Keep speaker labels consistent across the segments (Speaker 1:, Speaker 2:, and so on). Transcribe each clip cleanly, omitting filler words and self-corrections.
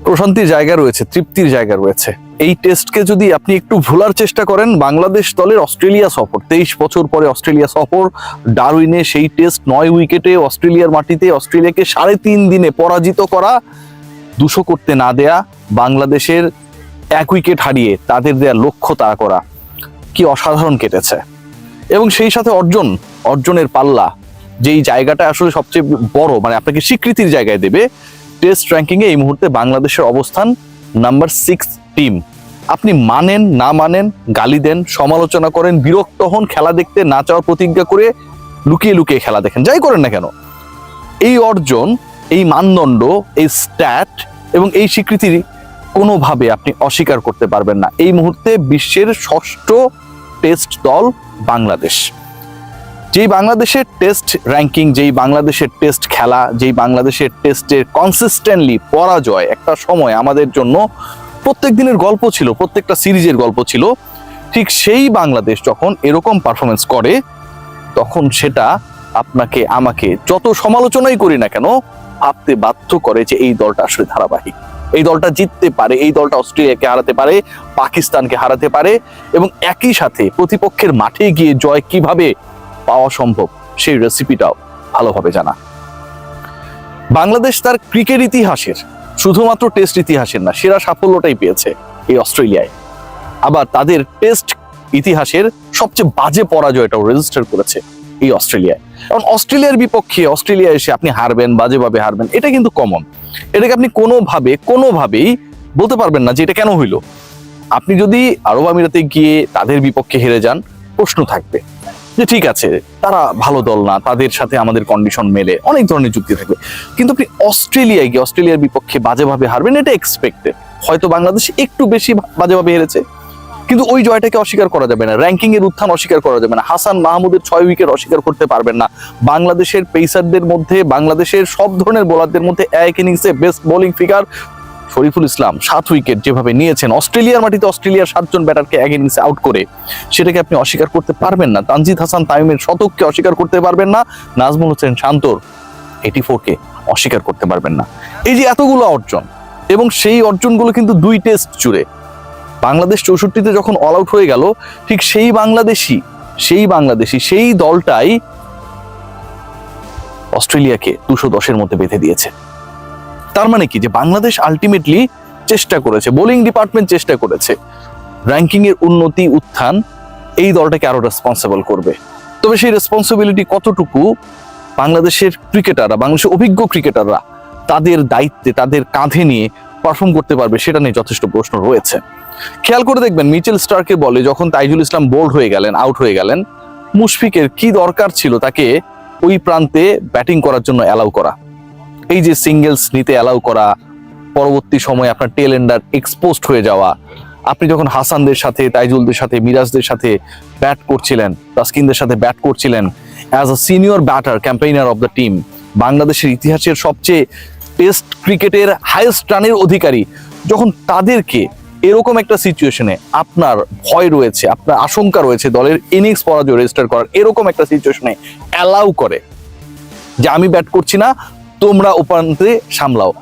Speaker 1: প্রশান্তির জায়গা রয়েছে, তৃপ্তির জায়গা রয়েছে। এই টেস্টকে যদি আপনি একটু ভোলার চেষ্টা করেন, বাংলাদেশ দলের অস্ট্রেলিয়া সফর, 23 বছর পরে অস্ট্রেলিয়া সফর, ডারউইনে সেই টেস্ট 9 উইকেটে অস্ট্রেলিয়ার মাটিতে অস্ট্রেলিয়াকে 3.5 দিনে পরাজিত করা, 200 করতে না দেয়া, বাংলাদেশের 1 উইকেট হারিয়ে তাদের দেয়া লক্ষ্য তাড়া করা, কি অসাধারণ কেটেছে। এবং সেই সাথে অর্জনের পাল্লা, যেই জায়গাটা আসলে সবচেয়ে বড়, মানে আপনাকে স্বীকৃতির জায়গায় দেবে, টেস্ট র্যাঙ্কিংয়ে এই মুহূর্তে বাংলাদেশের অবস্থান নাম্বার 6 টিম। আপনি মানেন না মানেন, গালি দেন, সমালোচনা করেন, বিরক্ত হন, খেলা দেখতে না চাওয়ার প্রতিজ্ঞা করে লুকিয়ে লুকিয়ে খেলা দেখেন, যাই করেন না কেন, এই অর্জন, এই মানদণ্ড, এই স্ট্যাট এবং এই স্বীকৃতি কোনোভাবে আপনি অস্বীকার করতে পারবেন না। এই মুহূর্তে বিশ্বের 6ষ্ঠ টেস্ট দল বাংলাদেশ। যেই বাংলাদেশের টেস্ট র্যাঙ্কিং, যেই বাংলাদেশের টেস্ট খেলা, যেই বাংলাদেশের টেস্টের কনসিস্টেন্টলি পরাজয় একটা সময় আমাদের জন্য প্রত্যেক দিনের গল্প ছিল, প্রত্যেকটা সিরিজের গল্প ছিল, ঠিক সেই বাংলাদেশ যখন এরকম পারফরমেন্স করে, তখন সেটা আপনাকে আমাকে যত সমালোচনাই করি না কেন ভাবতে বাধ্য করে যে এই দলটা আসলে ধারাবাহিক, এই দলটা জিততে পারে, এই দলটা অস্ট্রেলিয়াকে হারাতে পারে, পাকিস্তানকে হারাতে পারে, এবং একই সাথে প্রতিপক্ষের মাঠে গিয়ে জয় কিভাবে পাওয়া সম্ভব সেই রেসিপিটাও ভালোভাবে জানা। বাংলাদেশ তার ক্রিকেট ইতিহাসের, শুধুমাত্র টেস্ট ইতিহাসের না, সেরা সাফল্যটাই পেয়েছে এই অস্ট্রেলিয়ায়। আবার তাদের টেস্ট ইতিহাসের সবচেয়ে বাজে পরাজয়টাও রেজিস্টার করেছে এই অস্ট্রেলিয়ায়। কারণ অস্ট্রেলিয়ার বিপক্ষে অস্ট্রেলিয়া এসে আপনি হারবেন, বাজেভাবে হারবেন, এটা কিন্তু কমন। এটাকে আপনি কোনোভাবেই বলতে পারবেন না যে এটা কেন হইলো। আপনি যদি আরব আমিরাতে গিয়ে তাদের বিপক্ষে হেরে যান, প্রশ্ন থাকবে যে ঠিক আছে, তারা ভালো দল না, তাদের সাথে আমাদের কন্ডিশন মেলে, অনেক ধরনের যুক্তি থাকবে। কিন্তু আপনি অস্ট্রেলিয়ায় গিয়ে অস্ট্রেলিয়ার বিপক্ষে বাজেভাবে হারবেন, এটা এক্সপেক্টেড। হয়তো বাংলাদেশ একটু বেশি বাজেভাবে হেরেছে, কিন্তু ওই জয়টাকে অস্বীকার করা যাবে না, র্যাঙ্কিং এর উত্থান অস্বীকার করা যাবে না, হাসান মাহমুদের 6 উইকেট অস্বীকার করতে পারবেন না। বাংলাদেশের পেসারদের মধ্যে, বাংলাদেশের সব ধরনের বোলারদের মধ্যে এক ইনিংসে best bowling figure Shariful Islam 7 wicket যেভাবে নিয়েছেন অস্ট্রেলিয়ার মাটিতে, অস্ট্রেলিয়ার 7 জন ব্যাটারকে এক ইনিংসে আউট করে, সেটাকে আপনি অস্বীকার করতে পারবেন না। তানজিদ হাসান তামিমের শতককে অস্বীকার করতে পারবেন না, নাজমুল হোসেন শান্তর 84-কে অস্বীকার করতে পারবেন না। এই যে এতগুলো অর্জন, এবং সেই অর্জনগুলো কিন্তু 2 টেস্ট জুড়ে। বাংলাদেশ 64-তে যখন অল আউট হয়ে গেল, ঠিক সেই বাংলাদেশি সেই দলটাই অস্ট্রেলিয়াকে 210-এর মধ্যে বেঁধে দিয়েছে। তার মানে কি, যে বাংলাদেশ আলটিমেটলি চেষ্টা করেছে, বোলিং ডিপার্টমেন্ট চেষ্টা করেছে, র্যাঙ্কিং এর উন্নতি উত্থান এই দলটাকে আরো রেসপন্সিবল করবে। তবে সেই রেসপন্সিবিলিটি কতটুকু বাংলাদেশের ক্রিকেটাররা, বাংলাদেশের অভিজ্ঞ ক্রিকেটাররা তাদের দায়িত্বে, তাদের কাঁধে নিয়ে পারফর্ম করতে পারবে, সেটা নিয়ে যথেষ্ট প্রশ্ন রয়েছে। খেয়াল করে দেখবেন, মিচেল স্টার্কের বলে যখন তাইজুল ইসলাম বোল্ড হয়ে গেলেন, আউট হয়ে গেলেন, মুশফিকের কি দরকার ছিল তাকে ওই প্রান্তে ব্যাটিং করার জন্য অ্যালাউ করা, এই যে সিঙ্গেলস নিতে অ্যালাউ করা, পরবর্তী সময়ে আপনার টেল এন্ডার এক্সপোজড হয়ে যাওয়া। আপনি যখন হাসানদের সাথে, তাইজুলদের সাথে, মিরাজদের সাথে ব্যাট করছিলেন, তাসকিনদের সাথে ব্যাট করছিলেন, as a senior batter, campaigner of the team, বাংলাদেশের ইতিহাসের সবচেয়ে টেস্ট ক্রিকেটের হাইয়েস্ট রানের অধিকারী, যখন তাদেরকে এরকম একটা সিচুয়েশনে আপনার ভয় রয়েছে, আপনার আশঙ্কা রয়েছে দলের ইনিংস পরাজয় রেজিস্টার করার, এরকম একটা সিচুয়েশনে অ্যালাউ করে যে আমি ব্যাট করছি না, তোমরা উপান্তে সামলাও,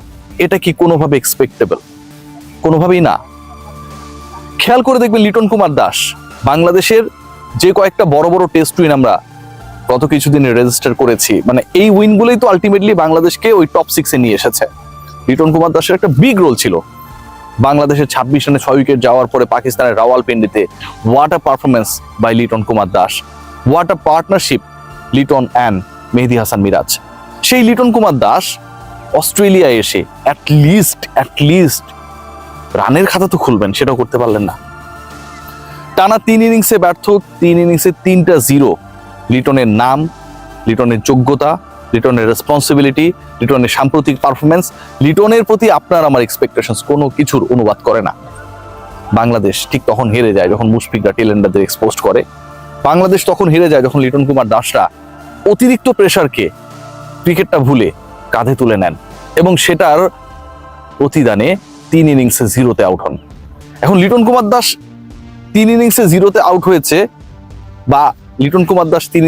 Speaker 1: এটা কি কোনোভাবে এক্সপেক্টেবল? কোনোভাবেই না। খেয়াল করে দেখবেন লিটন কুমার দাস, বাংলাদেশের যে কয়েকটা বড় বড় টেস্ট উইন আমরা গত কিছুদিনে রেজিস্টার করেছি, মানে এই উইনগুলোই তো আলটিমেটলি বাংলাদেশকে ওই টপ 6-এ নিয়ে এসেছে। লিটন কুমার দাসের একটা বিগ রোল ছিল বাংলাদেশের 26 রানে 6 উইকেট যাওয়ার পরে পাকিস্তানের রাওয়ালপিন্ডিতে। What a performance by Liton Kumar Das, what a partnership Liton and Mehedi Hasan Miraz. সেই লিটন কুমার দাস অস্ট্রেলিয়ায় এসে অ্যাটলিস্ট রানের খাতা তো খুলবেন, সেটাও করতে পারলেন না। টানা 3 ইনিংসে ব্যর্থ, 3 ইনিংসে 3টা 0। লিটনের নাম, লিটনের যোগ্যতা, লিটনের রেসপন্সিবিলিটি, লিটনের সাম্প্রতিক পারফরমেন্স, লিটনের প্রতি আপনার আমার এক্সপেকটেশনস কোনো কিছুর অনুবাদ করে না। বাংলাদেশ ঠিক তখন হেরে যায় যখন মুশফিকরা টেল এন্ডারদের এক্সপোজ করে। বাংলাদেশ তখন হেরে যায় যখন লিটন কুমার দাসরা অতিরিক্ত প্রেসারকে ক্রিকেটটা ভুলে কাঁধে তুলে নেন, এবং সেটার প্রতিদানে 3 ইনিংসে 0-তে আউট হন। এখন লিটন কুমার দাস 3 ইনিংসে 0-তে আউট হয়েছে, বা লিটন কুমার দাস 3